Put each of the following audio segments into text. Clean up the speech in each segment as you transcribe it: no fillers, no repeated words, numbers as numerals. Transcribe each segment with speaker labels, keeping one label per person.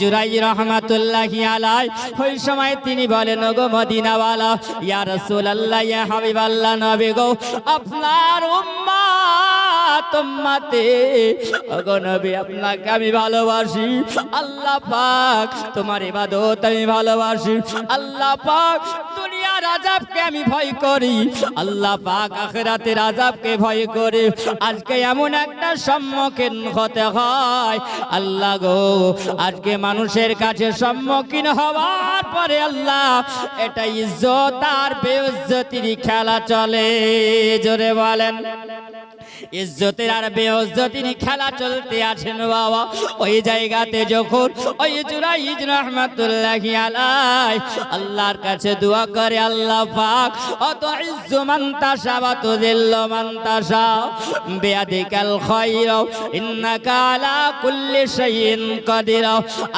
Speaker 1: জুরাই রহমাতুল্লাহি আলাইহি ওই সময় তিনি বলেন, ওগো মদিনাওয়ালা, ইয়া রাসূলুল্লাহ, ইয়া হাবিবাল্লাহ, নবী গো, আপনার উম্মতে, ওগো নবী, আপনাকে আমি ভালোবাসি। আল্লাহ পাক তোমার ইবাদত আমি ভালোবাসি। আল্লাহ পাক দুনিয়ার আযাবকে আমি ভয় করি। আল্লাহ পাক আখিরাতের আযাবকে ভয় করি। আজকে এমন একটা সম্মুখীন হতে হয় আল্লাহ গো, আজকে মানুষের কাছে সম্মুখীন হওয়ার পরে আল্লাহ, এটা ইজ্জত আর বেইজ্জতির খেলা চলে। জোরে বলেন, ইজ্জতের আর বেইজ্জতির খেলা চলতে আছেন বাবা। ওই জায়গাতে যখন ওই জুরাইজ রহমাতুল্লাহি আলাইহি আল্লাহর কাছে দোয়া করে, আল্লাহ পাক অত ইজ্জু মান তাশা ওয়া তুযিল্লু মান তাশা বিয়াদিকাল খায়র ইন্নাকা আলা কুল্লি শাইইন কাদির।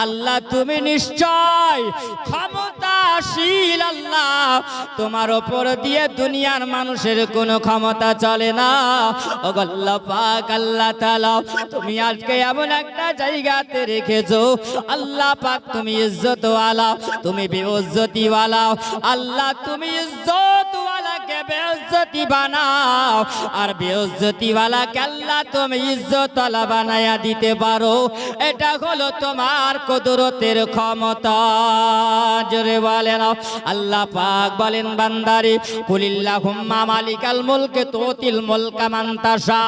Speaker 1: আল্লাহ তুমি নিশ্চয় ক্ষমতাশীল। আল্লাহ তোমার উপর দিয়ে দুনিয়ার মানুষের কোনো ক্ষমতা চলে না। আল্লাহ পাক, আল্লাহ তাআলা তুমি আজকে এমন একটা জায়গাতে রেখেছো আল্লাহ পাক, তুমি ইজ্জতওয়ালা, তুমি বেইজ্জতিওয়ালা। আল্লাহ তুমি ইজ্জতওয়ালাকে বেইজ্জতি বানাও, আর বেইজ্জতিওয়ালাকে আল্লাহ তুমি ইজ্জতওয়ালা বানায়া দিতে পারো। এটা হলো তোমার কুদরতের ক্ষমতা। জোরে বলেন আল্লাহ পাক বলেন, বান্দারে কুলিল্লাহুম্মা মালিকাল মুলকি তুতিল মুলকা মান তাশা।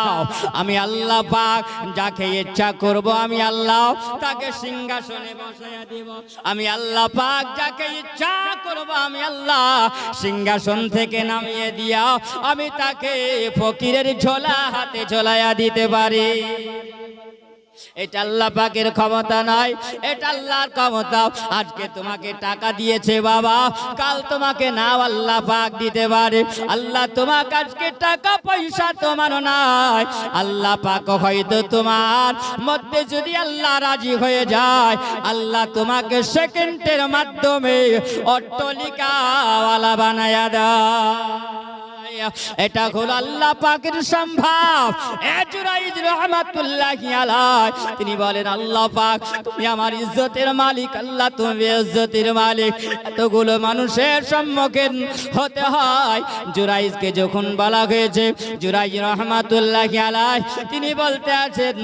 Speaker 1: আমি আল্লাহ পাক যাকে ইচ্ছা করব আমি আল্লাহ তাকে সিংহাসনে বসায়া দেব। আমি আল্লাহ পাক যাকে ইচ্ছা করব আমি আল্লাহ সিংহাসন থেকে নামিয়ে দিয়া আমি তাকে ফকিরের ঝোলা হাতে ঝোলায়া দিতে পারি। এটা আল্লাহ পাকের ক্ষমতা নয়, এটা আল্লাহর ক্ষমতা। আজকে তোমাকে টাকা দিয়েছে বাবা, কাল তোমাকে নাও আল্লাহ পাক দিতে পারে। আল্লাহ তোমাকে আজকে টাকা পয়সা তোমার নাই, আল্লাহ পাক হয়তো তোমার মধ্যে যদি আল্লাহ রাজি হয়ে যায়, আল্লাহ তোমাকে সেকেন্ডের মাধ্যমে অট্টালিকাওয়ালা বানায়া দেয়। এটা হলো আল্লাহ পাকের সম্ভব। জুরাইজ রহমাতুল্লাহি আলাইহি তিনি বলেন, আল্লাহ পাক তুমি আমার ইজ্জতের মালিক, আল্লাহ তুমি ইজ্জতের মালিক। এতগুলো মানুষের সম্মুখীন হতে হয়। জুরাইজকে যখন বলা হয়েছে, জুরাইজ রহমাতুল্লাহি আলাইহি তিনি বলতে আছেন,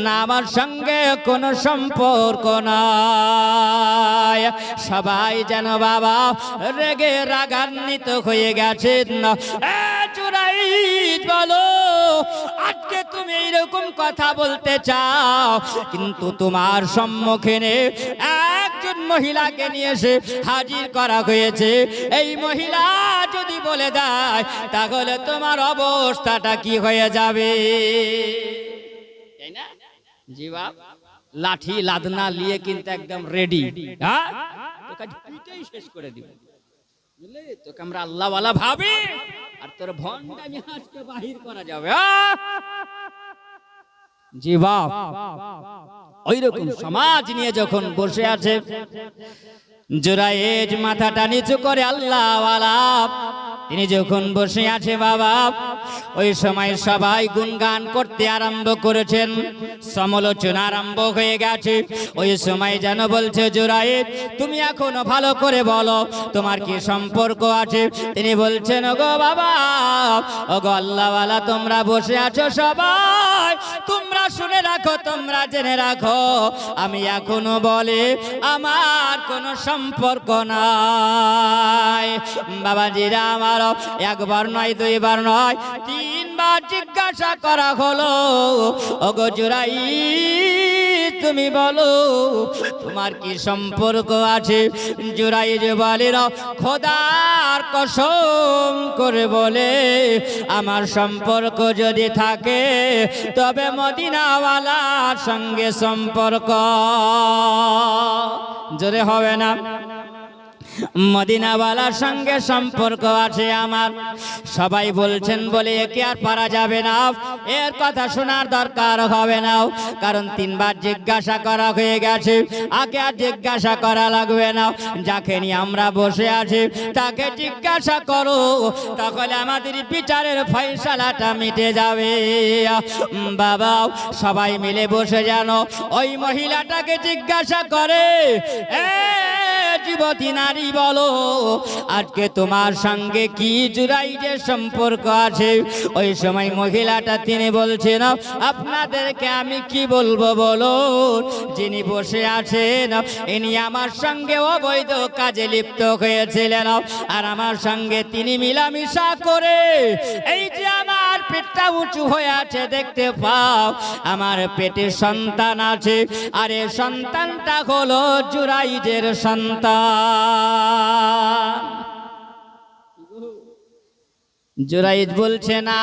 Speaker 1: না আমার সঙ্গে কোনো সম্পর্ক নাই। সবাই যেন বাবা রেগে রাগান্বিত হয়ে গেছেন। জুরাইজ বলো, আজকে তুমি এইরকম কথা বলতে চাও, কিন্তু তোমার সম্মুখীনে একজন মহিলাকে নিয়ে এসে হাজির করা হয়েছে। এই মহিলা যদি বলে দেয় তাহলে তোমার অবস্থাটা কি হয়ে যাবে, তাই না? জি বাপ, লাঠি লাদনা নিয়ে কিন্তু একদম রেডি। হ্যাঁ, তোকে পিটেই শেষ করে দিবে, বুঝলে? তোকে আমরা আল্লাহওয়ালা ভাবি, আর তোর ভণ্ডামি আজকে বাহির করা যাবে। জি বাপ, ওইরকম সমাজ নিয়ে যখন বসে আছে জুরাইজ মাথাটা নিচু করে আল্লাহওয়ালা তিনি যখন বসে আছে বাবা, ওই সময় সবাই গুনগান করতে আরম্ভ করেছেন, সমালোচনা আরম্ভ হয়ে গেছে। ওই সময় যেন বলছে, জুরাইজ তুমি এখনো ভালো করে বলো তোমার কি সম্পর্ক আছে। তিনি বলছেন, ওগো বাবা, ওগো আল্লাহওয়ালা, তোমরা বসে আছো সবাই, তোমরা শুনে রাখো, তোমরা জেনে রাখো, আমি এখনো বলে আমার কোনো সম্পর্ক নাই। বাবাজিরা আমার, একবার নয়, দুইবার নয়, তিনবার জিজ্ঞাসা করা হলো, ওগো জুরাইজ তুমি বলো তোমার কি সম্পর্ক আছে। জুরাইজ বলে, খোদার কসম করে বলে, আমার সম্পর্ক যদি থাকে তবে মদিনাওয়ালার সঙ্গে সম্পর্ক। জোরে হবে না? মদিনাওয়ালার সঙ্গে সম্পর্ক আছে আমার। সবাই বলছেন বলে একে আর পারা যাবে না, এর কথা শোনার দরকার হবে না, কারণ তিনবার জিজ্ঞাসা করা হয়ে গেছে, আগে আর জিজ্ঞাসা করা লাগবে না। যাকে নিয়ে আমরা বসে আছি তাকে জিজ্ঞাসা করো, তাহলে আমাদের বিচারের ফয়সালাটা মিটে যাবে। বাবা সবাই মিলে বসে জানো ওই মহিলাটাকে জিজ্ঞাসা করে, যুবতী নারী বলো আজকে তোমার সঙ্গে কি জুরাইজের সম্পর্ক আছে? ওই সময় মহিলাটা তিনি বলছেন, আপনাদেরকে আমি কি বলবো বলো, যিনি বসে আছেন ইনি আমার সঙ্গে অবৈধ কাজে লিপ্ত হয়েছিলেন, আর আমার সঙ্গে তিনি মিলামিশা করে এই যে আমার পেটটা উঁচু হয়ে আছে দেখতে পাও, আমার পেটে সন্তান আছে, আর এই সন্তানটা হলো জুরাইজের সন্তান। জুরাইজ বলছে না,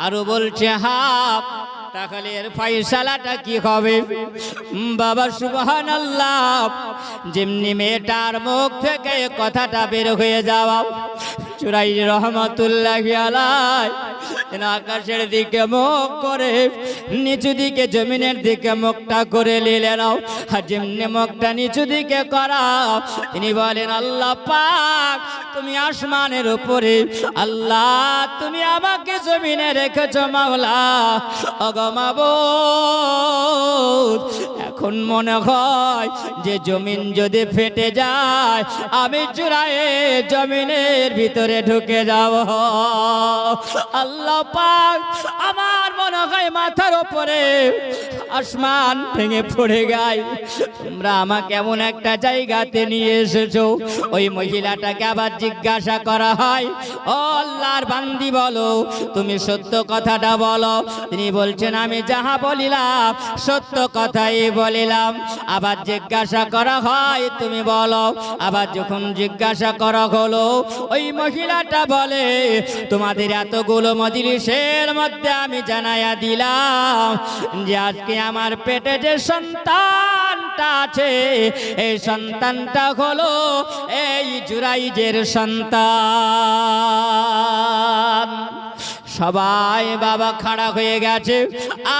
Speaker 1: আরো বলছে হাফ, তাহলে এর ফয়সালাটা কি হবে? বাবা সুবহানাল্লাহ, যেমনি মেয়েটার মুখ থেকে কথাটা বের হয়ে যাওয়া, জুরাইজ রহমাতুল্লাহি আলাইহি আকাশের দিকে মুখ করে নিচু দিকে জমিনের দিকে মুখটা করে নিলেন, আর যেমনি মুখটা নিচু দিকে করা তিনি বলেন, আল্লাহ পাক তুমি আসমানের উপরে, আল্লাহ তুমি আমাকে জমিনে রেখেছ মাওলা, ওগো মাবুদ এখন মনে হয় যে জমিন যদি ফেটে যায় আমি চূড়ায় জমিনের ভিতরে ঢুকে যাব। আল্লাহ পাক আমার মনে হয় মাথার উপরে আসমান ভেঙে পড়ে গায়, তোমরা আমাকে এমন একটা জায়গাতে নিয়ে এসেছো। ওই মহিলাটাকে আবার জিজ্ঞাসা করা হয়, ও আল্লাহর বান্দি বলো তুমি সত্য কথাটা বলো। তিনি বলছেন, আমি যাহা বলিলাম সত্য কথাই বলিলাম। আবার জিজ্ঞাসা করা হয়, তুমি বলো। আবার যখন জিজ্ঞাসা করা হলো, ওই মহিলাটা বলে, তোমাদের এতগুলো মজলিসের মধ্যে আমি জানাইয়া দিলাম যে আজকে আমার পেটে যে সন্তানটা আছে এই সন্তানটা হলো এই জুরাইজের সন্তান। সবাই বাবা খাড়া হয়ে গেছে,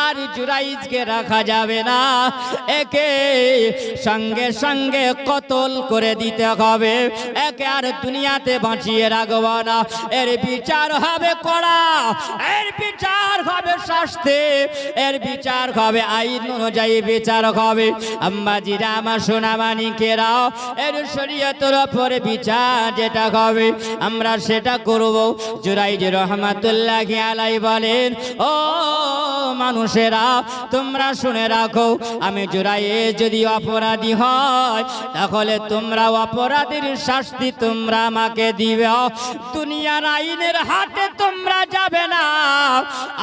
Speaker 1: আর জুরাইজকে রাখা যাবে না, একে সঙ্গে সঙ্গে কতল করে দিতে হবে, একে আর দুনিয়াতে বাঁচিয়ে রাখব না। এর বিচার হবে কড়া, এর বিচার হবে শাস্তি, এর বিচার হবে আইন অনুযায়ী বিচার হবে। আম্মাজিরা আমার সোনামানিকেরা, এর শরীয়তের উপরে বিচার যেটা হবে আমরা সেটা করব। জুরাইজ রহমাতুল্লাহ আলাই বলেন, ও মানুষেরা তোমরা শুনে রাখো, আমি জুরাইজ যদি অপরাধী হয় তাহলে তোমরা অপরাধীর শাস্তি তোমরা আমাকে দিবে। দুনিয়ার আইনের হাতে তোমরা যাবে না,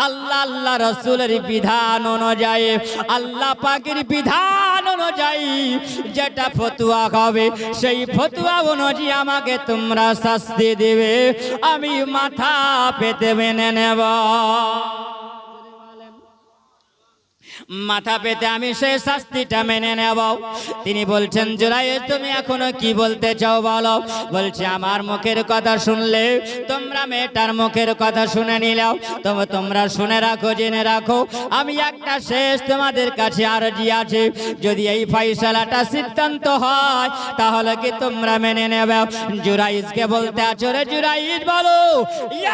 Speaker 1: আল্লাহ আল্লাহ রাসূলের বিধান অনুযায়ী, আল্লাহ পাকের বিধান অনুযায়ী যেটা ফতোয়া হবে সেই ফতোয়া অনুযায়ী আমাকে তোমরা শাস্তি দিবে, আমি মাথা পেতে মেনে নেব। মাথা পেতে আমি সেই শাস্তিটা মেনে নেব। তিনি বলছেন, জুরাইজ তুমি এখনো কি বলতে চাও বলো? বলছে, আমার মুখের কথা শুনলে তোমরা মেয়েটার মুখের কথা শুনে নিলাও, তোমরা শুনে রাখো, জেনে রাখো, আমি একটা শেষ তোমাদের কাছে আরজি আছে, যদি এই ফয়সালাটা সিদ্ধান্ত হয় তাহলে কি তোমরা মেনে নেবে? জুরাইজকে বলতে আছো, রে জুরাইজ বলো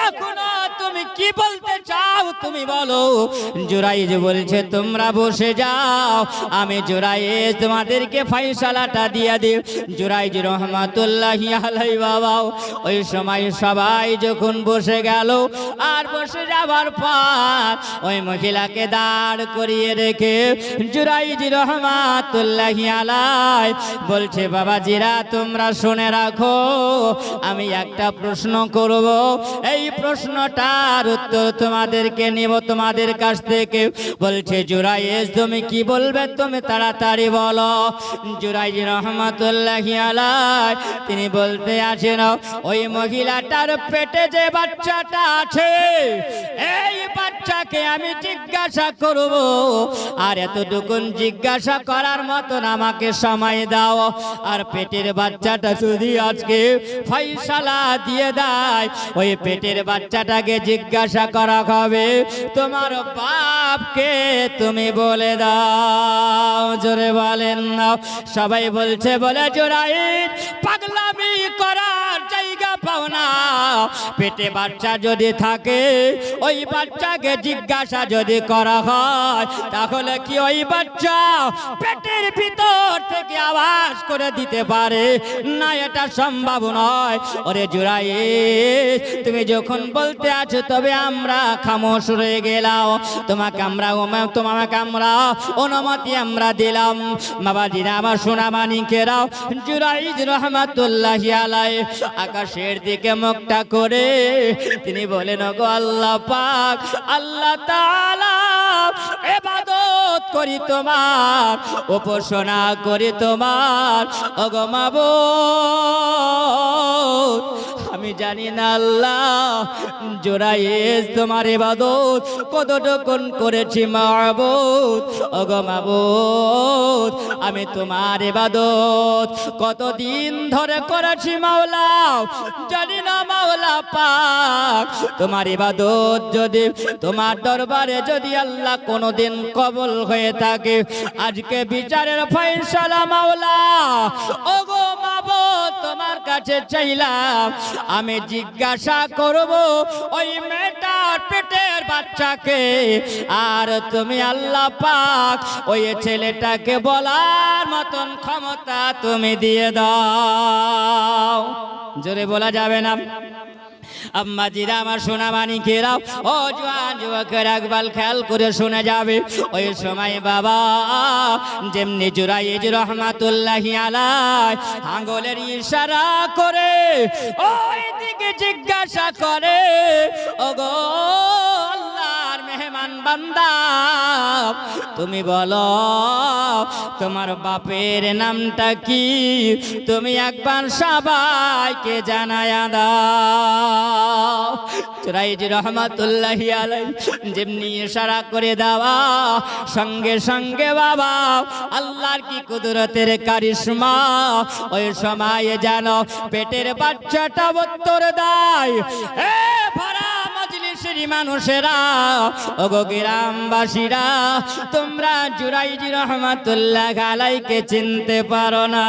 Speaker 1: এখনো তুমি কি বলতে চাও তুমি বলো। জুরাইজ বলছে, তোমরা বসে যাও, আমি জুরাইজ তোমাদেরকে ফয়সালাটা দিয়ে দিই। জুরাইজ রহমাতুল্লাহি আলাইহি বাবা ওই সময় সবাই যখন বসে গেল, আর বসে যাবার পর ওই মহিলাকে দাঁড় করিয়ে রেখে জুরাইজ রহমাতুল্লাহি আলাইহি বলছে, বাবাজিরা তোমরা শুনে রাখো, আমি একটা প্রশ্ন করব, এই প্রশ্নটা তার উত্তর তোমাদেরকে নিব তোমাদের কাছ থেকে। বলছে জুরাইজ তুমি কি বলবে, তুমি তাড়াতাড়ি বলো। জুরাইজ রহমাতুল্লাহি আলাইহি তিনি বলতে আছেন, ওই মহিলাটার পেটে যে বাচ্চাটা আছে এই বাচ্চাকে আমি জিজ্ঞাসা করব, আর এতটুকুন জিজ্ঞাসা করার মতন আমাকে সময় দাও। আর পেটের বাচ্চাটা যদি আজকে ফয়সালা দিয়ে দেয়, ওই পেটের বাচ্চাটাকে জিজ্ঞাসা করা হবে তোমার বাপকে তুমি বলে দাও। জোরে বলেন না। সবাই বলছে বলে জুরাইজ পাগলামি করার জায়গা পাও না। পেটে বাচ্চা যদি থাকে ওই বাচ্চাকে জিজ্ঞাসা যদি করা হয় তাহলে কি ওই বাচ্চা পেটের ভিতর থেকে আওয়াজ করে দিতে পারে না? এটা সম্ভব নয়। ওরে জুরাইজ তুমি যখন বলতে আছো তবে আমরা খামোশ রয়ে গেলাম, তোমাকে আমরা অনুমতি আমরা দিলাম। বাবাজিরা আমার সোনা মানিকেরাও, জুরাইজ রহমাতুল্লাহি আলাইহি আকাশের দিকে মুখটা করে তিনি বলেন, গো আল্লাহ পাক, আল্লাহ তাআলা ইবাদত করি তোমার, উপাসনা করি তোমার। ওগো মাবুদ আমি জানি না আল্লাহ জুরাইজ তোমার ইবাদত কতটুকুন করেছি মাবুদ। ওগো মাবুদ আমি তোমার ইবাদত কতদিন ধরে করেছি মাওলা জানি না মাওলা পাক। তোমার ইবাদত যদি তোমার দরবারে যদি আল্লাহ কোনোদিন কবুল হয়ে থাকে, আজকে বিচারের ফয়সালা মাওলা ওগো মাবুদ তোমার কাছে চাইলাম, আমি জিজ্ঞাসা করব ওই মেয়েটার পেটের বাচ্চাকে, আর তুমি আল্লাহ পাক ওই ছেলেটাকে বলার মতন ক্ষমতা তুমি দিয়ে দাও। জোরে বলা যাবে না? আম্মা জিরা আমার সোনা মানিকেরাও, ও জওয়ান যুবকের একবার খেয়াল করে শুনে যাবে। ওই সময় বাবা যেমনি জুরাইজ রহমাতুল্লাহি আলাইহি আঙ্গুলের ইশারা করে ওই দিকে জিজ্ঞাসা করে, ওগো আল্লাহর মেহমান বান্দা তুমি বলো তোমার বাপের নামটা কি, তুমি একবার সবাইকে জানায়া দাও। জুরাইজ রহমাতুল্লাহি আলাইহি যেমনি ইশারা করে দেওয়া সঙ্গে সঙ্গে বাবা আল্লাহর কি কুদরতের কারিশমা, ওই সময় যেন পেটের বাচ্চাটা উত্তর দেয়, এ ভরা মজলিসের মানুষেরা, ওগো গ্রামবাসীরা, তোমরা জুরাইজ রহমাতুল্লাহি আলাইহিকে চিনতে পারো না।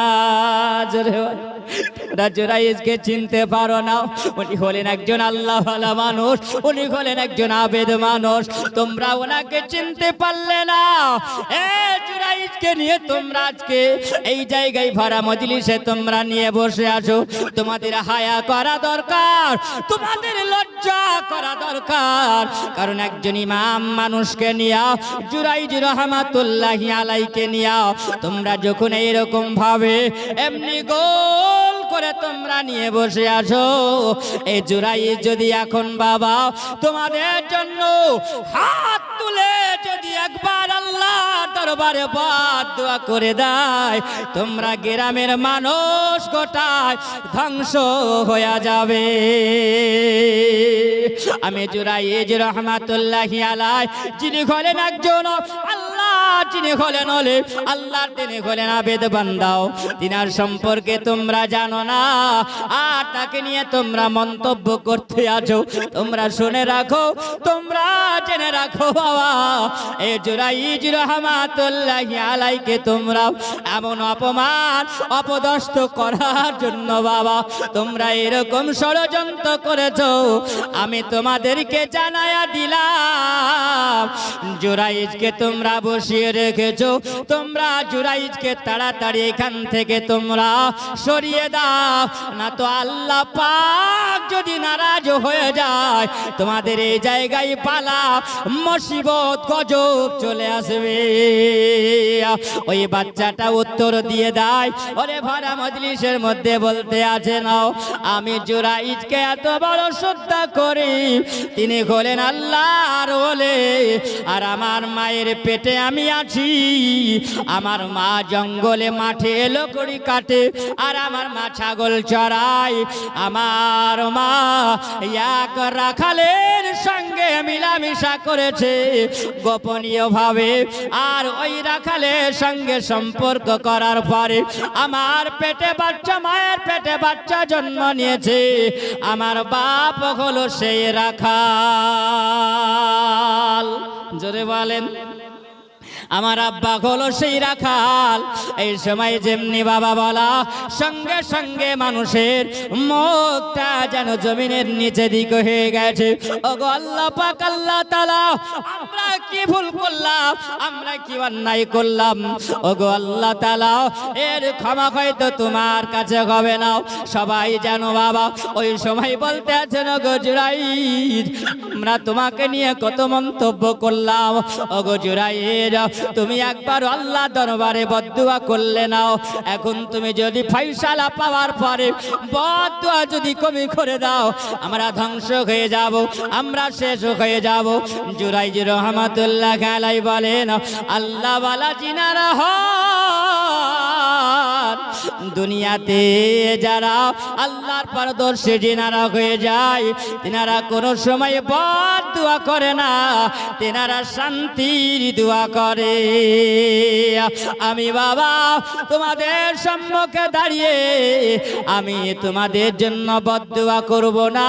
Speaker 1: জুরাইজকে চিনতে পারো না? উনি হলেন একজন আল্লাহওয়ালা মানুষ, উনি হলেন একজন আবেদ মানুষ, তোমরা ওনাকে চিনতে পারলে না। এ জুরাইজকে নিয়ে তোমরা আজকে এই জায়গায় ভরা মজলিসে তোমরা নিয়ে বসে আছো, তোমাদের হায়া করা দরকার, তোমাদের লজ্জা করা দরকার। কারণ একজন ইমাম মানুষকে নিয়ে জুরাইজ রহমাতুল্লাহি আলাইহিকে নিয়ে তোমরা যখন এইরকম ভাবে এমনি গোল করে তোমরা নিয়ে বসে আছো, এই জুরাইজ যদি এখন বাবা তোমাদের জন্য হাত তুলে যদি একবার আল্লাহর দরবারে দোয়া করে দেয়, তোমরা গ্রামের মানুষ গোটায় ধ্বংস হয়ে যাবে। আমি জুরাইজ রহমাতুল্লাহি আলাইহি যিনি হলেন একজন আল্লাহ, যিনি হলেন আল্লাহর, তিনি হলেন আবেদ বান্দাও, তিনার সম্পর্কে তোমরা জানো না, আর তাকে নিয়ে তোমরা মন্তব্য করতে আছো। তোমরা শুনে রাখো, তোমরা জেনে রাখো বাবা, এই জুরাইজ রহমাতুল্লাহি আলাইহিকে তোমরা এমন অপমান অপদস্থ করার জন্য বাবা তোমরা এরকম ষড়যন্ত্র করেছো, আমি তোমাদেরকে জানায়া দিলাম। জুরাইজকে তোমরা বসিয়ে রেখেছো, তোমরা জুরাইজকে তাড়াতাড়ি এখান থেকে তোমরা সরিয়ে দাও, না তো আল্লাহ পাক যদি নারাজ হয়ে যায় তোমাদের এই জায়গায় পালা মুসিবত গজব চলে আসবে। ওই বাচ্চাটা উত্তর দিয়ে দেয়, ওরে ভরা মজলিসের মধ্যে বলতে আছে নাও, আমি জুরাইজকে এত বড় শ্রদ্ধা করি, তিনি হলেন আল্লাহর ওলি, আর আমার মায়ের পেটে আমি আছি, আমার মা জঙ্গলে মাঠে লকড়ি কাটে আর আমার মা ছাগল চড়ায়, আমার মা এক রাখালের সঙ্গে মিলামিশা করেছে গোপনীয় ভাবে, আর ওই রাখালের সঙ্গে সম্পর্ক করার পরে আমার পেটে বাচ্চা, মায়ের পেটে বাচ্চা জন্ম নিয়েছে, আমার বাপ হলো সেই রাখাল। জোরে বলেন, আমার আব্বা হলো সেই রাখাল। এই সময় যেমনি বাবা বলা সঙ্গে সঙ্গে মানুষের মুখটা যেন জমিনের নিচে দিক হয়ে গেছে। ওগো আল্লাহ পাক, আল্লাহ তাআলা, আমরা কি ভুল করলাম, আমরা কি অন্যায় করলাম, ওগো আল্লাহ তাআলা, এর ক্ষমা হয়তো তোমার কাছে হবে না। সবাই জানো বাবা ওই সময় বলতে আছেন, ওগো জুরাইজ, আমরা তোমাকে নিয়ে কত মন্তব্য করলাম, ওগো জুরাইজ, তুমি একবার আল্লাহ দরবারে বদদুয়া করলে নাও, এখন তুমি যদি ফয়সালা পাওয়ার পরে বদদুয়া যদি কমি করে দাও, আমরা ধ্বংস হয়ে যাব, আমরা শেষ হয়ে যাব। জুরাইজ রহমাতুল্লাহ আলাইহি বলেন, আল্লাহ ওয়ালা জিনারা দুনিয়াতে যারা আল্লাহর পারদর্শী জিনারা হয়ে যায়, তিনারা কোনো সময় বদদুয়া করে না, তিনারা শান্তির দোয়া করে। আমি বাবা তোমাদের সম্মুখে দাঁড়িয়ে আমি তোমাদের জন্য বদদুয়া করব না,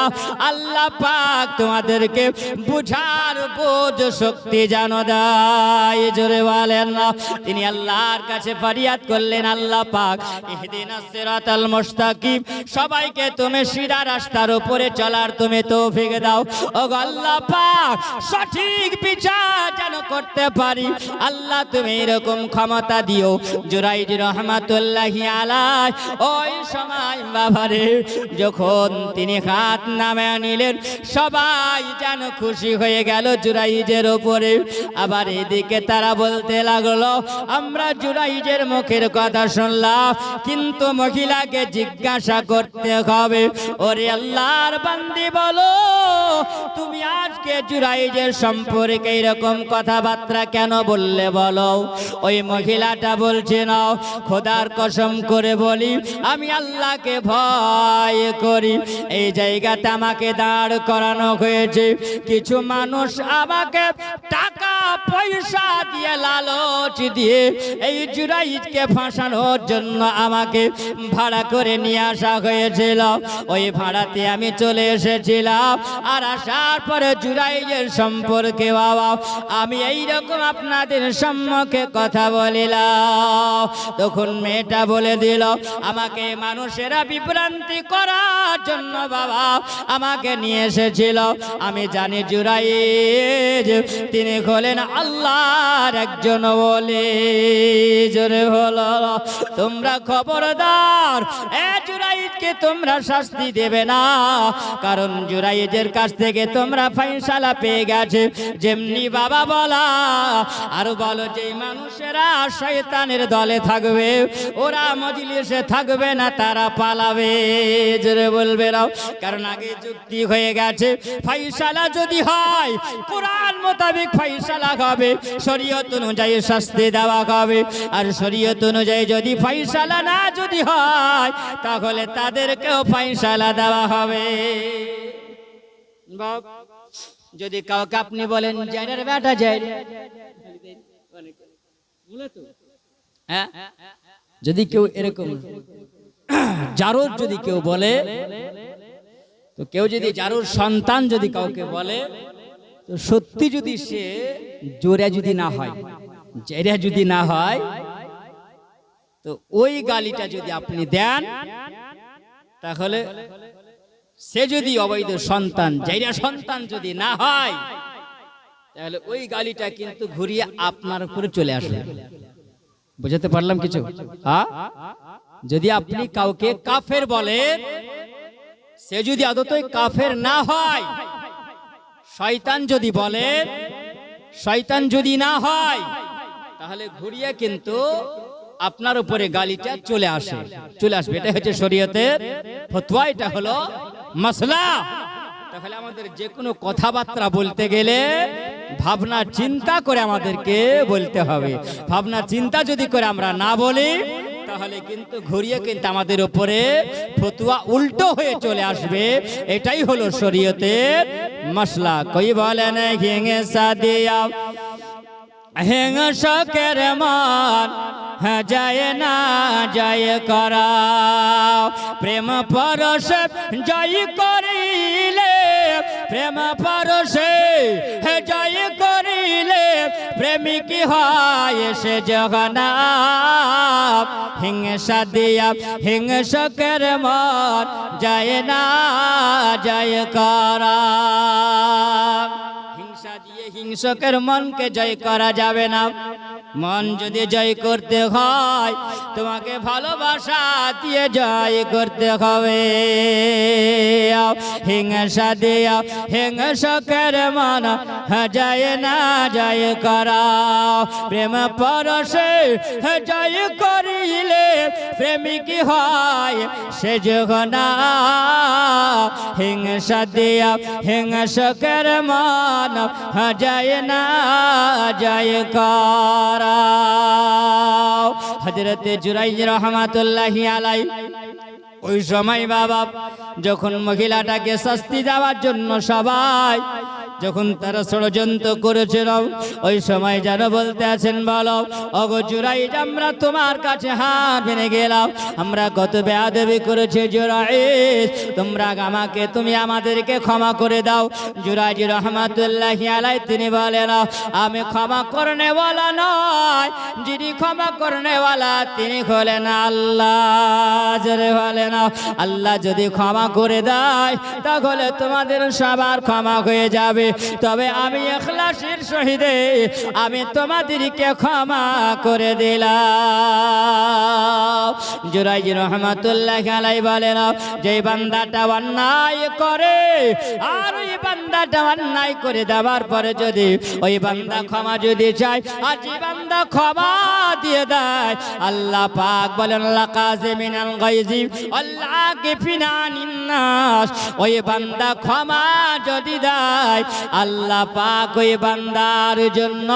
Speaker 1: আল্লাহ পাক তোমাদেরকে বুঝার বোঝ শক্তি জানো দেয়। জোরে বলেন না। তিনি আল্লাহর কাছে ফরিয়াদ করলেন, আল্লাহ পাক ইহদিনাস সিরাতাল মুস্তাকিম, সবাইকে তুমি সিধা রাস্তার উপরে চলার তুমি তৌফিক দাও। ওগো আল্লাহ পাক সঠিক বিচার যেন করতে পারি, আল্লাহ তুমি এরকম ক্ষমতা দিও। জুরাইজ রহমাতুল্লাহি আলাইহি ওই সময় বাবারে যখন তিনি হাত নামে নিলেন, সবাই যেন খুশি হয়ে গেল জুরাইজের উপরে। আবার এদিকে তারা বলতে লাগলো, আমরা জুরাইজের মুখের কথা শুনলাম, কিন্তু মহিলাকে জিজ্ঞাসা করতে হবে। ওরে আল্লাহর বান্দি, বলো তুমি আজকে জুরাইজের সম্পর্কে এরকম কথাবার্তা কেন বললে বলো। ওই মহিলাটা বলছে, না খোদার কসম করে বলি, আমি আল্লাহকে ভয় করি। এই জায়গাতে আমাকে দাঁড় করানো হয়েছে, কিছু মানুষ আমাকে টাকা পয়সা দিয়ে লালচ দিয়ে এই জুরাইজকে ফাঁসানোর জন্য আমাকে ভাড়া করে নিয়ে আসা হয়েছিল। ওই ভাড়াতে আমি চলে এসেছিলাম, আর আসার পরে জুরাইজের সম্পর্কে বাবা আমি এইরকম আপনাদের সম্মুখে কথা বলিলাম। তখন মেয়েটা বলে দিল, আমাকে মানুষেরা বিভ্রান্তি করার জন্য বাবা আমাকে নিয়ে এসেছিল। আমি জানি জুরাইজ তিনি হলেন আল্লাহর একজন ওলি। জোরে হলো, তোমরা খবরদার এ জুরাইজকে তোমরা শাস্তি দেবে না, কারণ জুরাইজের কাছ থেকে তোমরা ফয়সালা পেয়ে গেছে। যেমনি বাবা বলা, আর বলো যে মানুষেরা শয়তানের দলে থাকবে, ওরা মজলিসে থাকবে না, তারা পালাবে। জোরে বলবে না, কারণ আগে যুক্তি হয়ে গেছে, ফয়সালা যদি হয় কোরআন মোতাবেক ফয়সালা হবে, শরীয়ত অনুযায়ী শাস্তি দেওয়া হবে। আর শরীয়ত অনুযায়ী যদি ফয়সালা না যদি হয়, তাহলে তাদেরকেও ফয়সালা দেওয়া হবে। যদি কাউকে আপনি বলেন জাইরের বেটা যাই, হ্যাঁ, যদি কেউ এরকম জারুর যদি কেউ বলে, তো কেউ যদি জারুর সন্তান যদি কাউকে বলে, তো সত্যি যদি সে জোরে যদি না হয়, জেরা যদি না হয়, তো ওই গালিটা যদি আপনি দেন, তাহলে সে যদি অবৈধ সন্তান, জেরা সন্তান যদি না হয়, তাহলে ওই গালিটা কিন্তু ঘুরিয়ে আপনার উপরে চলে আসবে। বুঝাতে পারলাম কিছু? যদি আপনি কাউকে কাফের বলেন, সে যদি আদতে কাফের না হয়, শয়তান যদি বলে, শয়তান যদি না হয়, তাহলে ঘুরিয়ে কিন্তু আপনার উপরে গালিটা চলে আসবে। এটা হচ্ছে শরীয়তের ফতোয়া, এটা হলো মাসলা। তাহলে আমাদের যে কোনো কথাবার্তা বলতে গেলে ভাবনা চিন্তা করে আমাদেরকে বলতে হবে। ভাবনা চিন্তা যদি করে আমরা না বলি, তাহলে কিন্তু ঘুরিয়ে কিন্তু আমাদের উপরে ফতোয়া উল্টো হয়ে চলে আসবে। এটাই হলো শরীয়তের মাসলা। কই বলেন হিংসা সাদিয়া হিংসকের মান যায় না জয় করা, প্রেম পরশে জয় করিলে, প্রেম পরশে জয় করিলে প্রেমিক হয় সে জগনা। হিংসা দিয়া হিংসকের মন যায় না জয় করা। হিংসা দিয়ে হিংসকের মনকে জয় করা যাবে না। মন যদি জয় করতে হয়, তোমাকে ভালোবাসা দিয়ে জয় করতে হবে। হিংসা দিয়া হিংসকের মন যায় না জয় করা, প্রেম পরশে জয় করিলে প্রেমিক হয় সে জগনা। হিংসা দিয়া হিংসকের মন যায় না জয় করা। হযরতে জুরাইজ রহমাতুল্লাহি আলাইহি ওই সময় বাবা যখন মহিলাটাকে শাস্তি দেওয়ার জন্য সবাই যখন তারা ষড়যন্ত্র করেছিল, ওই সময় যেন বলতে আছেন, বলো ওগো জুরাইজ, আমরা তোমার কাছে হাত ভেঙে গেলাম, আমরা কত বেয়াদবি করেছি জুরাইজ, তুমি আমাদেরকে ক্ষমা করে দাও। জুরাইজ রহমাতুল্লাহি আলাইহি তিনি বলেন, আমি ক্ষমা করনে ওয়ালা নয়, যিনি ক্ষমা করনে ওয়ালা তিনি হলেন আল্লাহ। জোরে বলেন, আল্লাহ যদি ক্ষমা করে দেয় তাহলে তোমাদের সবার ক্ষমা হয়ে যাবে। তবে আমি ইখলাসের সহিতে আমি তোমাদেরকে ক্ষমা করে দিলাম। জুরাইজ রহমাতুল্লাহি আলাইহি বলেন, যে বান্দাটা অন্যায় করে আর ওই বান্দাটা অন্যায় করে দেওয়ার পরে যদি ওই বান্দা ক্ষমা যদি চায় আর যে বান্দা ক্ষমা দিয়ে দেয়, আল্লাহ পাক বলেন লাকাযিমিনাল গায়জি আল্লাকিফিনা আনিন নাস, ওই বান্দা ক্ষমা যদি দেয় আল্লাহ পাক ওই বান্দার জন্য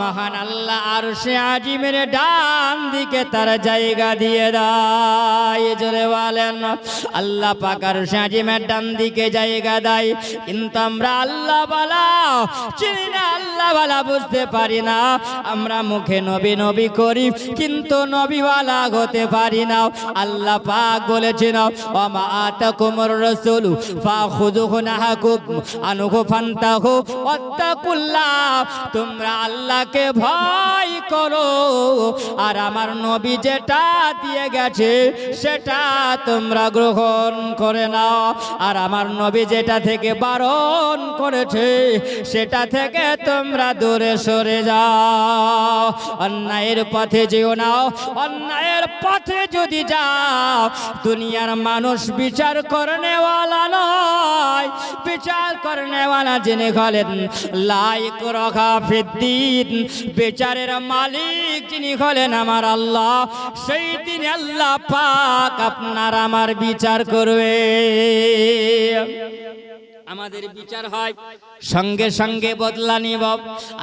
Speaker 1: মহান আল্লাহ আরশে আজিমের ডান দিকে তার জায়গা দিয়ে দেয়। জোরে বলেন, আল্লাহ পাক আরশে আজিমের ডান দিকে জায়গা দেয়। কিন্তু আমরা আল্লাহ বালা চিনি না, আল্লাহ বালা বুঝতে পারি না। আমরা মুখে নবী নবী করি কিন্তু নবীওয়ালা হতে পারি না। আল্লাহ পাক বলেছেন, ওয়া মা আতাকুমুর রাসূলু ফাখুযুহু নাহাকুম আনহু ফান্তাহু ওয়াত্তাকুল্লাহ, তোমরা আল্লাহকে ভয় করো আর আমার নবী যেটা দিয়ে গেছে সেটা তোমরা গ্রহণ করে নাও, আর আমার নবী যেটা থেকে বারণ করেছে সেটা থেকে তোমরা দূরে সরে যাও। অন্যায়ের পথে যেও না, অন্যায়ের পথে যদি যাও দুনিয়ার মানুষ বিচার করনেওয়ালা নয়, বিচার করনেওয়ালা যিনি হলেন লাইক রাখা ফিদ্দিন, বিচারের মালিক যিনি হলেন আমার আল্লাহ, সেই দিন আল্লাহ পাক আপনার আমার বিচার করবে। আমাদের বিচার হয় সঙ্গে সঙ্গে বদলা নিব।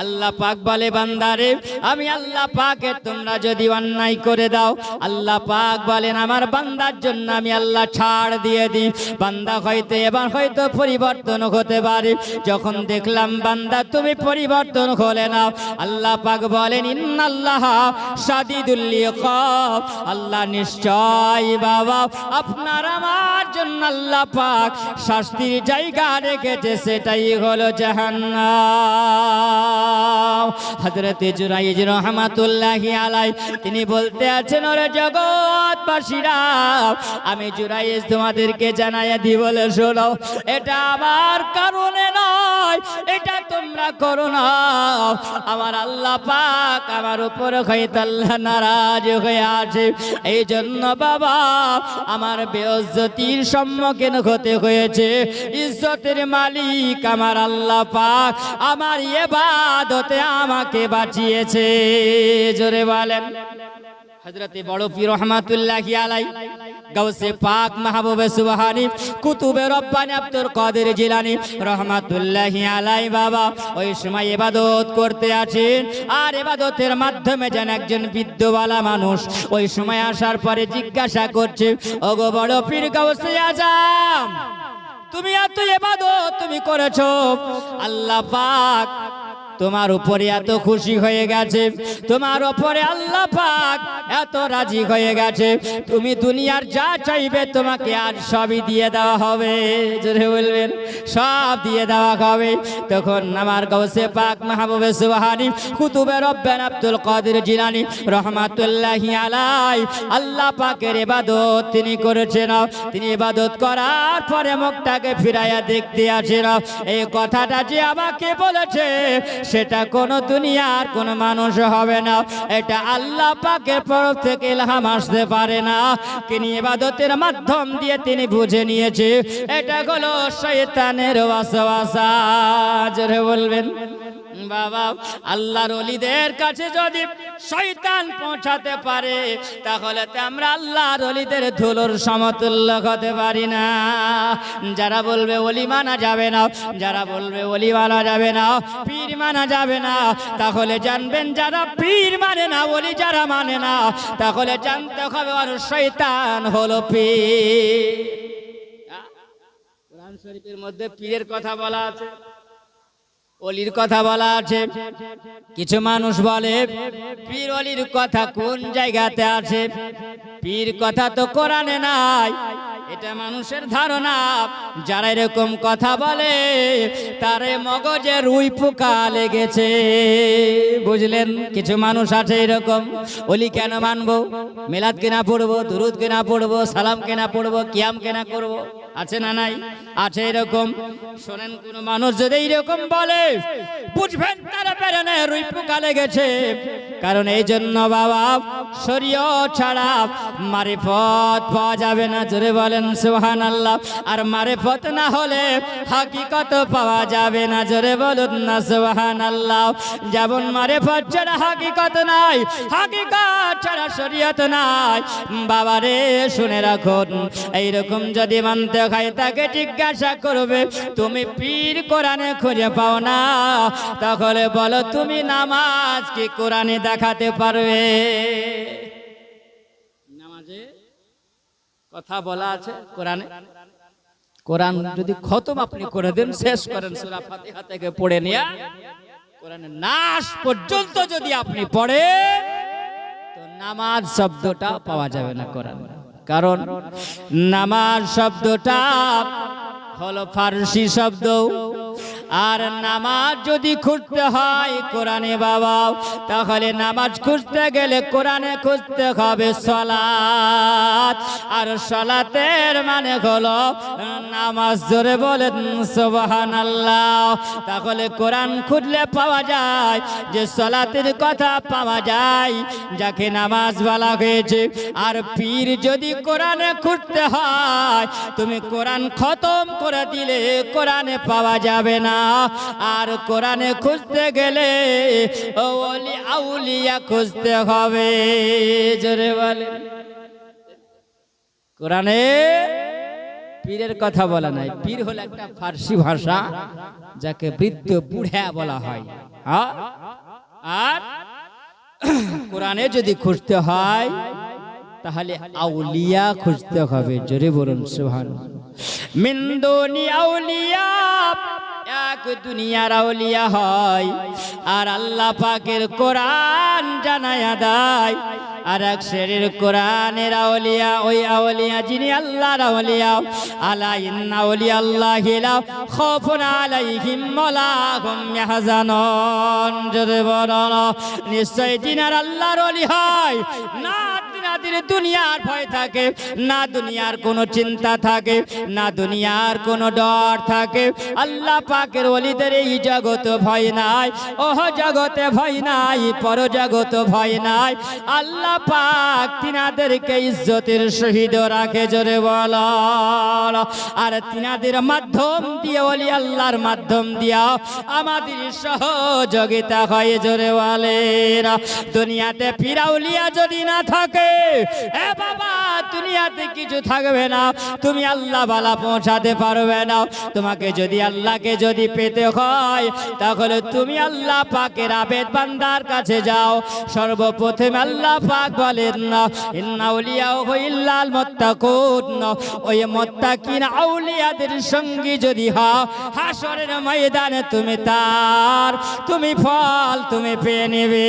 Speaker 1: আল্লাহ পাক বলে, বান্দারে আমি আল্লাহ পাকে তোমরা যদি অন্যায় করে দাও, আল্লাহ পাক বলেন আমার বান্দার জন্য আমি আল্লাহ ছাড় দিয়ে দিই। বান্দা হয়তো এবার হয়তো পরিবর্তন হতে পারে। যখন দেখলাম বান্দা তুমি পরিবর্তন হলে না, আল্লাহ পাক বলেন ইন্নাল্লাহ শাদীদুল ইকাব, আল্লাহ নিশ্চয় বাবা আপনার আমার জন্য আল্লাহ পাক শাস্তির জায়গা রেখেছে, সেটাই হলো জাহান্নাম। হযরতে জুরাইজ রহমাতুল্লাহি আলাইহি তিনি বলতে আছেন, ওরে জগৎবাসীরা, আমি জুরাইজ তোমাদেরকে জানাইয়া দিই বলে শোনো, এটা আমার কারণে নয়, নয়, এটা তোমরা করো না। আমার আল্লাহ পাক আমার উপর হয়তো আল্লাহ নারাজ হয়ে আছে। এই জন্য বাবা আমার বেইজ্জতির সম্মুখীন হতে হয়েছে। ইজ্জতের মালিক আমার আল্লাহ পাক আমার ইবাদতে আমাকে বাঁচিয়েছে। জোরে বলেন হযরতে বড় পীর রহমাতুল্লাহি আলাইহি গাউসে পাক মাহবুবে সুবহানী কুতুবে রব্বানী আব্দুল কাদের জিলানী রহমাতুল্লাহি আলাইহি বাবা ওই সময় ইবাদত করতে আছেন। আর ইবাদতের মাধ্যমে যেন একজন বিদ্যওয়ালা মানুষ ওই সময় আসার পরে জিজ্ঞাসা করছে, ওগো বড় পীর গাউসে আজম, তুমি এত ইবাদত তুমি করেছো, আল্লাহ পাক তোমার উপরে এত খুশি হয়ে গেছে, তোমার উপরে আল্লাহ পাক এত রাজি হয়ে গেছে, তুমি দুনিয়ার যা চাইবে তোমাকে আজ সবই দিয়ে দেওয়া হবে। জোরে বলবেন সব দিয়ে দেওয়া হবে। তখন আমার গাউসে পাক মাহবুবে সুবহানী কুতুবে রব্বানী আব্দুল কাদের জিলানী রহমাতুল্লাহি আলাইহি আল্লাহ পাকের ইবাদত তিনি করেছেন। তিনি ইবাদত করার পরে মুখটাকে ফিরাইয়া দেখতে আসেন। এই কথাটা যে আমাকে বলেছে সেটা কোন দুনিয়ার কোন মানুষ হবে না, এটা আল্লাহ পাকের তরফ থেকে ইলহাম আসতে পারে না। তিনি ইবাদতের মাধ্যম দিয়ে তিনি বুঝে নিয়েছে এটা হলো শয়তানের ওয়াসওয়াসা। জোরে বলবেন বাবা আল্লাহর ওলিদের কাছে যদি শয়তান পৌঁছাতে পারে তাহলে তো আমরা আল্লাহর ওলিদের ধুলোর সমতুল্য হতে পারি না। যারা বলবে ওলি মানা যাবে না, যারা বলবে ওলি মানা যাবে না, পীর মানা যাবে না, তাহলে জানবেন যারা পীর মানে না, ওলি যারা মানে না, তাহলে জানতে হবে আর শয়তান হলো পীর। কোরআন শরীফের মধ্যে পীরের কথা বলা আছে, ওলির কথা বলা আছে। কিছু মানুষ বলে পীর ওলির কথা কোন জায়গাতে আছে? পীর কথা তো কোরআনে নাই, এটা মানুষের ধারণা। যারা এরকম কথা বলে তারে মগজে রুই পোকা লেগেছে, বুঝলেন? কিছু মানুষ আছে এরকম, ওলি কেন মানবো, মিলাদ কেনা পড়বো, দুরুদ কেনা পড়বো, সালাম কেনা পড়বো, কিয়াম কেনা করবো, আছে না নাই? আছে এরকম। শোনেন, কোন মানুষ যদি এইরকম বলে বুঝবেন তারা পেরেনে রুই পোকা লেগেছে। কারণ এই জন্য বাবা শরীয়ত ছাড়া মারিফত পাওয়া যাবে না। জোরে বলেন সুবহানাল্লাহ। আর মারিফত না হলে হাকিকত পাওয়া যাবে না। জোরে বলুন না সুবহানাল্লাহ। যেমন মারিফত ছাড়া হাকিকত নাই, হাকিকত ছাড়া শরীয়ত নাই। বাবারে শুনে রাখুন, এইরকম যদি মানতে হয় তাকে জিজ্ঞাসা করবে তুমি পীর কোরআনে খুঁজে পাও না, তাহলে বলো তুমি নামাজ কি কোরআনে দেখাতে পারবে? নামাজে কথা বলা আছে কোরআনে? কোরআন যদি খতম আপনি করে দেন, শেষ করেন সূরা ফাতিহা থেকে পড়ে নিয়ে কোরআনের নাস পর্যন্ত যদি আপনি পড়েন তো নামাজ শব্দটা পাওয়া যাবে না কোরআনে। কারণ নামাজ শব্দটা হলো ফারসি শব্দ। আর নামাজ যদি খুঁজতে হয় কোরআনে বাবা, তাহলে নামাজ খুঁজতে গেলে কোরআনে খুঁজতে হবে সালাত। আর সালাতের মানে হলো নামাজ। জোরে বলেন সুবহানাল্লাহ। তাহলে কোরআন খুঁজলে পাওয়া যায় যে সালাতের কথা পাওয়া যায়, যাকে নামাজ বলা হয়েছে। আর পীর যদি কোরআনে খুঁজতে হয়, তুমি কোরআন খতম করে দিলে কোরআনে পাওয়া যাবে না। আর কোরআনে খুঁজতে গেলে ওলি আউলিয়া খুঁজতে হবে। জোরে বলেন। কোরআনে পীরের কথা বলা নাই। পীর হলো একটা ফারসি ভাষা, যাকে বৃদ্ধ বুড়া বলা হয়। আর কোরআনে যদি খুঁজতে হয় তাহলে আউলিয়া খুঁজতে হবে। জোরে বলুন সুবহানাল্লাহ। মিন দুনি আউলিয়া, এক দুনিয়ার আউলিয়া হয়। আর আল্লাহ পাকের কোরআন জানায়া দেয়। আর এক শ্রেণীর কোরআনের আউলিয়া, ওই আউলিয়া যিনি আল্লাহর আউলিয়া। আলা ইন্না আউলিয়া আল্লাহি লা খাউফুন আলাইহিম ওয়া লা হুম ইয়াহজানুন। জোরে বলুন, নিশ্চয় যিনি আল্লাহর ওলি হয় না, আমাদের দুনিয়ার ভয় থাকে না, দুনিয়ার কোনো চিন্তা থাকে না, দুনিয়ার কোনো ডর থাকে। আল্লাহ পাকের ওলিদের এই জগত ভয় নাই, ওহ জগতে ভয় নাই, পর জগত ভয় নাই। আল্লাহ পাক তিনাদেরকে ইজ্জতের সহিত রাখে, জোরে বলো। আর তিনাদের মাধ্যম দিয়ে, ওলি আল্লাহর মাধ্যম দিয়া আমাদের সহযোগিতা হয়, জোরে বলেন। দুনিয়াতে ফিরাউলিয়া যদি না থাকে, এ বাবা দুনিয়াতে কিছু থাকবে না, তুমি আল্লাহ বালা পৌঁছাতে পারবে না। তোমাকে যদি আল্লাহকে যদি পেতে হয়, তাহলে তুমি আল্লাহ পাকের আবেদ বান্দার কাছে যাও। সর্বপ্রথম আল্লাহ পাক বলেন না, ইন্না আউলিয়াহু ইল্লাল মুত্তাকুন, ওই মুত্তাকিন আউলিয়াদের সঙ্গী যদি হও, হাসরের ময়দানে তুমি ফল তুমি পেয়ে নেবে,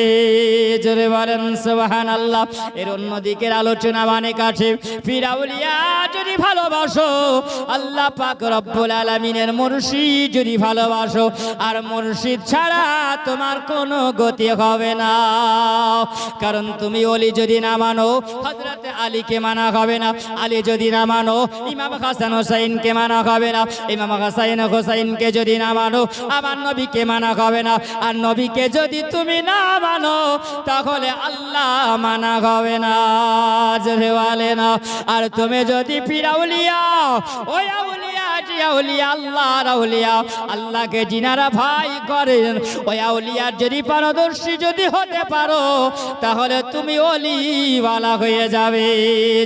Speaker 1: জোরে বলেন সুবহানাল্লাহ। এর অন্যদিকের আলোচনা মানে কাছে ফিরাউলিয়া যদি ভালোবাসো, আল্লাহ পাক রব্বুল আলামিনের মুর্শিদ যদি ভালোবাসো, আর মুর্শিদ ছাড়া তোমার কোনো গতি হবে না। কারণ তুমি ওলি যদি না মানো, হযরত আলীকে মানা হবে না। আলী যদি না মানো, ইমাম হাসান হোসেনকে মানা হবে না। ইমাম হাসান হোসেনকে যদি না মানো, আমার নবীকে মানা হবে না। আর নবীকে যদি তুমি না মানো, তাহলে আল্লাহ মানা হবে না, জোরে বলেন। আর তুমি যদি ফিরাউলিয়া, ওই আউলিয়া যে আউলিয়া আল্লাহর আউলিয়া, আল্লাহকে জিনারা ভাই করেন, ওই আউলিয়ার যদি পারদর্শী যদি হতে পারো, তাহলে তুমি ওলিওয়ালা হয়ে যাবে,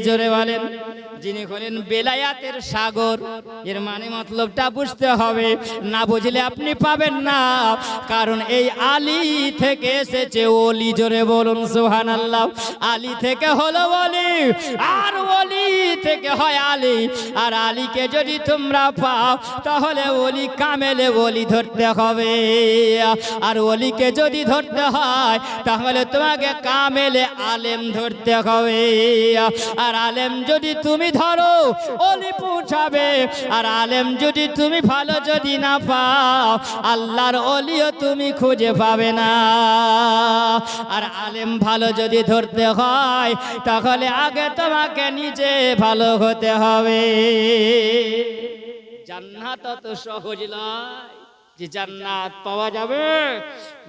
Speaker 1: জোরে বলেন। যিনি হলেন বেলায়াতের সাগর, এর মানে মতলবটা বুঝতে হবে, না বুঝলে আপনি পাবেন না। কারণ এই আলী থেকে এসেছে ওলি, জোরে বলুন সুবহানাল্লাহ। আলী থেকে হলো ওলি, আর ওলি থেকে হয় আলী। আর আলীকে যদি তোমরা পাও, তাহলে ওলি কামেলে ওলি ধরতে হবে। আর ওলিকে যদি ধরতে হয়, তাহলে তোমাকে কামেলে আলেম ধরতে হবে। আর আলেম যদি তুমি ধরো, ওলি পৌঁছাবে। আর আলেম যদি তুমি ভালো যদি না পাও, আল্লাহর ওলিও তুমি খুঁজে পাবে না। আর আলেম ভালো যদি ধরতে হয়, তাহলে আগে তোমাকে নিজে ভালো হতে হবে। জান্নাত অত সহজ নয় যে জান্নাত পাওয়া যাবে।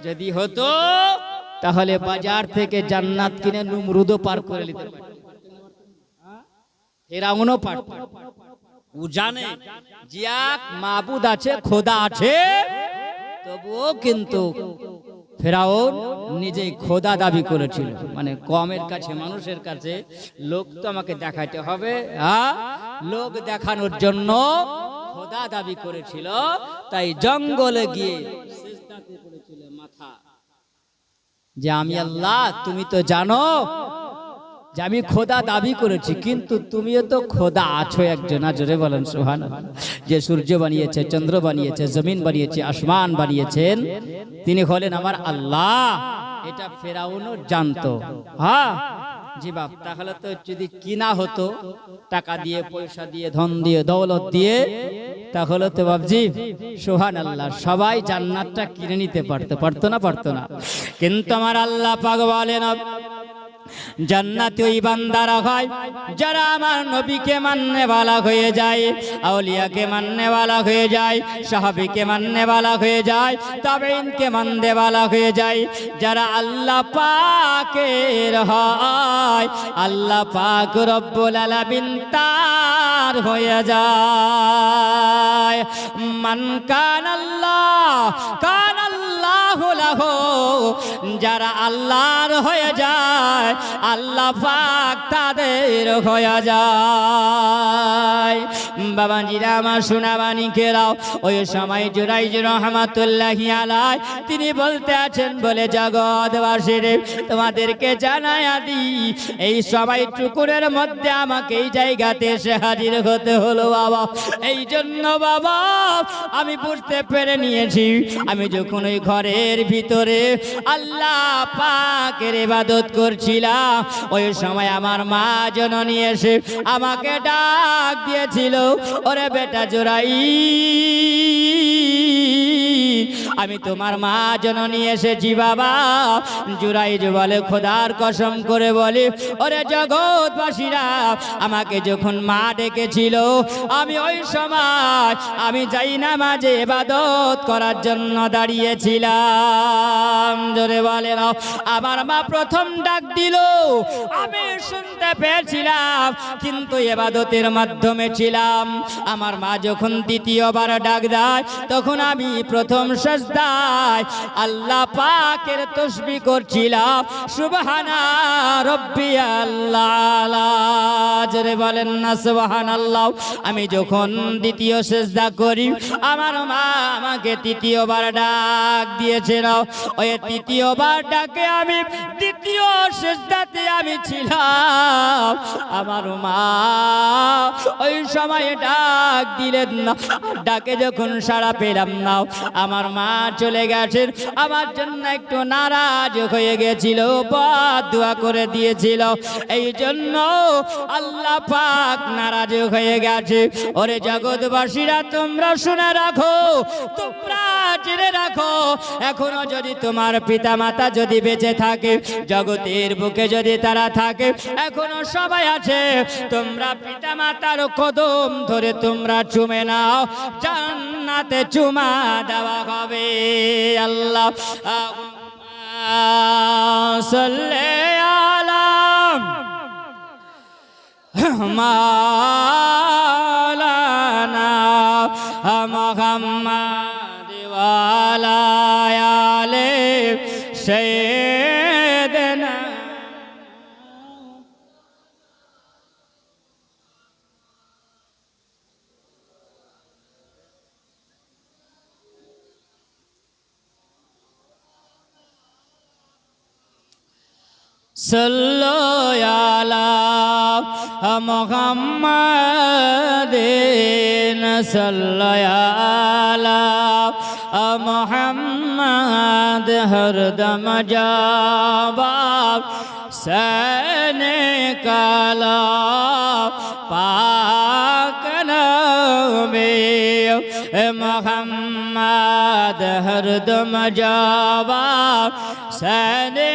Speaker 1: যদি হতো, তাহলে বাজার থেকে জান্নাত কিনে নমরুদও পার করে নিতে পারত, ফেরাউনও পারত। ও জানে যে এক মাবুদ আছে, খোদা আছে, তবুও কিন্তু ফেরাউন নিজেই খোদা দাবি করেছিল। মানে কমের কাছে, মানুষের কাছে লোক তো আমাকে দেখাতে হবে, লোক দেখানোর জন্য খোদা দাবি করেছিল। তাই জঙ্গলে গিয়ে সিজদাতে পড়েছিল মাথা, যে আমি আল্লাহ, তুমি তো জানো যে আমি খোদা দাবি করেছি, কিন্তু তুমিও তো খোদা আছো একজন, জোরে বলেন সুবহানাল্লাহ। যে সূর্য বানিয়েছে, চন্দ্র বানিয়েছে, জমিন বানিয়েছে, আসমান বানিয়েছেন, তিনি হলেন আমার আল্লাহ। এটা ফেরাউনও জানতো। হ্যাঁ জি বাপ, তাহলে তো যদি কিনা হতো টাকা দিয়ে, পয়সা দিয়ে, ধন দিয়ে, দৌলত দিয়ে, তাহলে তো বাপজি সুবহানাল্লাহ সবাই জান্নাতটা কিনে নিতে পারতো, পারতো না? পারতো না। কিন্তু আমার আল্লাহ পাক বলেন, জান্নাতে ওই বান্দারা হয় যারা আমার নবীকে মাননে वाला হয়ে যায়, আউলিয়াকে মাননে वाला হয়ে যায়, সাহাবীকে মাননে वाला হয়ে যায়, তাবেঈনকে মাননে वाला হয়ে যায়। যারা আল্লাহ পাকের হয়, আল্লাহ পাক রব্বুল আলামিন তার হয়ে যায়। মান কানাল্লাহ কানাল্লাহু লাহু, যারা আল্লাহর হয়ে যায়, আল্লাহ পাক তাদের হয়ে যায়। বাবাজিরা আমার সোনাবানি কেরাও, ওই সময় জুরাইজ রহমাতুল্লাহি আলাইহি তিনি বলতে আছেন, বলে জগৎবাসীরে তোমাদেরকে জানায়া দিই, এই সবাই টুকুরের মধ্যে আমাকে এই জায়গাতে এসে হাজির হতে হলো বাবা। এই জন্য বাবা আমি বুঝতে পেরে নিয়েছি, আমি যখন ওই ঘরের ভিতরে আল্লাহ পাকের ইবাদত করছিলাম, ওই সময় আমার মা জননী এসে আমাকে ডাক দিয়েছিল, ওরে বেটা জোরাই, আমি তোমার মা জননী এসেছি বাবা। জুরাইজ বলে খোদার কসম করে বলে ওরে জগৎবাসীরা, আমাকে যখন মা ডেকেছিল আমি ওই সময় আমি যাই না মাঝে ইবাদত করার জন্য দাঁড়িয়েছিলাম। জোরে বলে না, আমার মা প্রথম ডাক দিল আমি শুনতে পেয়েছিলাম, কিন্তু ইবাদতের মাধ্যমে ছিলাম। আমার মা যখন দ্বিতীয়বার ডাক দেয় তখন আমি প্রথম সিজদায় আল্লাহ পাকের তাসবিহ করছিলাম, সুবহানা রাব্বিয়াল আলা। জোরে বলেন না সুবহানাল্লাহ। আমি যখন দ্বিতীয় সিজদা করি আমার মা আমাকে তৃতীয়বার ডাক দিয়েছিল। ওই তৃতীয়বার ডাকে আমি দ্বিতীয় সিজদাতে আমি ছিলাম। আমার মা ওই সময় ডাক দিলেন না, ডাকে যখন সাড়া পেলাম না, আমার মা চলে গেছেন। আমার জন্য একটু নারাজ হয়ে গেছিল, বদদুয়া করে দিয়েছিল, এই জন্য আল্লাহ পাক নারাজ হয়ে গেছে। ওরে জগৎবাসীরা তোমরা শুনে রাখো, তোমরা জেনে রাখো, এখনো যদি তোমার পিতা মাতা যদি বেঁচে থাকে, জগতের বুকে যদি তারা থাকে, এখনো সবাই আছে, তোমরা পিতা মাতার কদম ধরে তোমরা চুমে নাও, জান্নাতে চুমা দেওয়া হবে। আল্লাহ সাল্লি আলা মাওলানা মুহাম্মাদ ওয়া আলা আলি সাইয়্যিদিনা। সাল্লু আলা মুহাম্মাদিন, সাল্লু আলা মুহাম্মাদ, হরদম জবাব সনে কালা পাক নবী মুহাম্মদ, হরদম জবাব সনে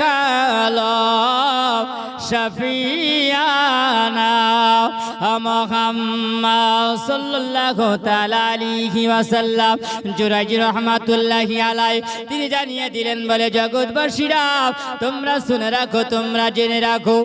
Speaker 1: কালা শফিয়ানা মুহাম্মদ সাল্লাল্লাহু তাআলা আলাইহি ওয়াসাল্লাম। জুরাইজ রহমাতুল্লাহি আলাইহি তিনি জানিয়ে দিলেন বলে জগৎবাসীরা তোমরা শুনে রাখো, তোমরা জেনে রাখো।